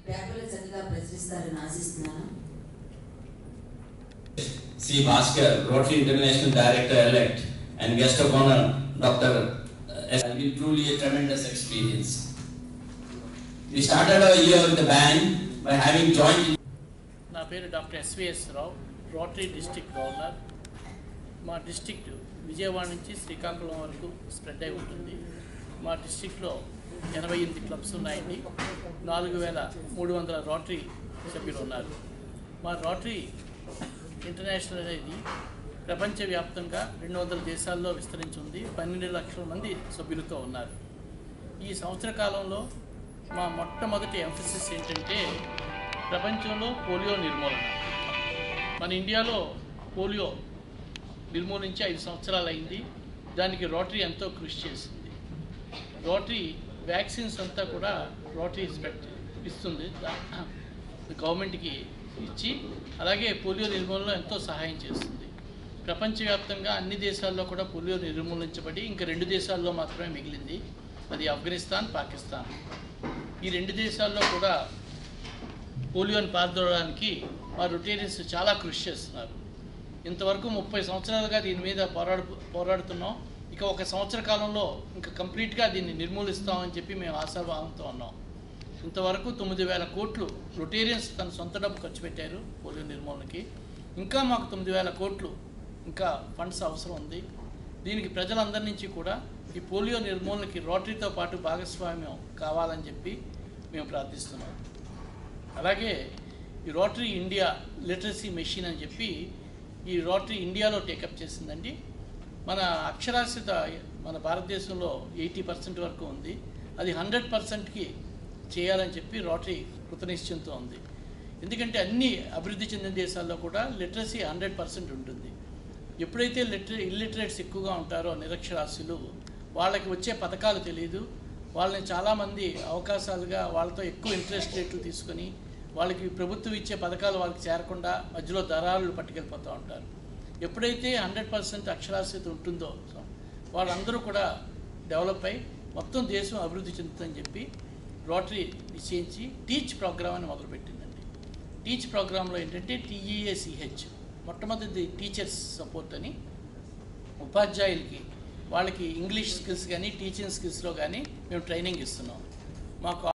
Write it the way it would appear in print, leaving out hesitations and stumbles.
పేపర్లు చక్కగా ప్రచురిస్తారని ఆశిస్తున్నాను. C. Bhaskar, Rotary International Director-elect and guest of honor, Dr. S. It will truly a tremendous experience. We started our year with a bang by having joined. నా పేరు doctor SVS రావు, rotary district governor. మా district Vijayawada నుంచి శ్రీకాకుళం వరకు spread అయి ఉంటుంది. మా డిస్ట్రిక్ట్లో 88 clubs ఉన్నాయండి. 4300 రోటరీ సభ్యులు ఉన్నారు. మా రోటరీ ఇంటర్నేషనల్ అనేది ప్రపంచవ్యాప్తంగా 200 దేశాల్లో విస్తరించి ఉంది. 12 లక్షల మంది సభ్యులతో ఉన్నారు. ఈ సంవత్సర కాలంలో మా మొట్టమొదటి ఎంఫసిస్ ఏంటంటే ప్రపంచంలో పోలియో నిర్మూలన. మన ఇండియాలో పోలియో నిర్మూలించి 5 సంవత్సరాలు అయింది. దానికి రోటరీ ఎంతో కృషి చేసింది. రోటరీ వ్యాక్సిన్స్ అంతా కూడా రోటరీ ఇస్తుంది, గవర్నమెంట్కి ఇచ్చి, అలాగే పోలియో నిర్మూలనలో ఎంతో సహాయం చేస్తుంది. ప్రపంచవ్యాప్తంగా అన్ని దేశాల్లో కూడా పోలియో నిర్మూలించబడి ఇంకా 2 దేశాల్లో మాత్రమే మిగిలింది. అది ఆఫ్ఘనిస్తాన్, పాకిస్తాన్. ఈ 2 దేశాల్లో కూడా పోలియోని పారదోలడానికి మా రొటేరియన్స్ చాలా కృషి చేస్తున్నారు. ఇంతవరకు 30 సంవత్సరాలుగా దీని మీద పోరాడుతున్నాం. ఇక 1 సంవత్సర కాలంలో ఇంకా కంప్లీట్గా దీన్ని నిర్మూలిస్తామని చెప్పి మేము ఆశాభావంతో ఉన్నాం. ఇంతవరకు 9,000 కోట్లు రొటేరియన్స్ తన సొంత డబ్బు ఖర్చు పెట్టారు పోలియో నిర్మూలనకి. ఇంకా మాకు 9,000 కోట్లు ఇంకా ఫండ్స్ అవసరం ఉంది. దీనికి ప్రజలందరి నుంచి కూడా ఈ పోలియో నిర్మూలనకి రోటరీతో పాటు భాగస్వామ్యం కావాలని చెప్పి మేము ప్రార్థిస్తున్నాం. అలాగే ఈ రోటరీ ఇండియా లిటరసీ మెషిన్ అని చెప్పి ఈ రోటరీ ఇండియాలో టేకప్ చేసిందండి. మన అక్షరాస్యత మన భారతదేశంలో 80% వరకు ఉంది. అది 100%కి చేయాలని చెప్పి రోటరీ కృతనిశ్చయంతో ఉంది. ఎందుకంటే అన్ని అభివృద్ధి చెందిన దేశాల్లో కూడా లిటరసీ 100% ఉంటుంది. ఎప్పుడైతే ఇల్లిటరేట్స్ ఎక్కువగా ఉంటారో, నిరక్షరాస్యులు, వాళ్ళకి వచ్చే పథకాలు తెలియదు. వాళ్ళని చాలామంది అవకాశాలుగా వాళ్ళతో ఎక్కువ ఇంట్రెస్ట్ రేట్లు తీసుకొని వాళ్ళకి ప్రభుత్వం ఇచ్చే పథకాలు వాళ్ళకి చేరకుండా మధ్యలో దళారులు పట్టుకెళ్ళిపోతూ ఉంటారు. ఎప్పుడైతే 100% అక్షరాస్యత ఉంటుందో వాళ్ళందరూ కూడా డెవలప్ అయ్యి మొత్తం దేశం అభివృద్ధి చెందుతుందని చెప్పి రోటరీ నిశ్చయించి టీచ్ ప్రోగ్రామ్ అని మొదలుపెట్టిందండి. టీచ్ ప్రోగ్రాంలో ఏంటంటే TEACH, మొట్టమొదటి టీచర్స్ సపోర్ట్ అని, ఉపాధ్యాయులకి వాళ్ళకి ఇంగ్లీష్ స్కిల్స్ కానీ టీచింగ్ స్కిల్స్లో కానీ మేము ట్రైనింగ్ ఇస్తున్నాం. మాకు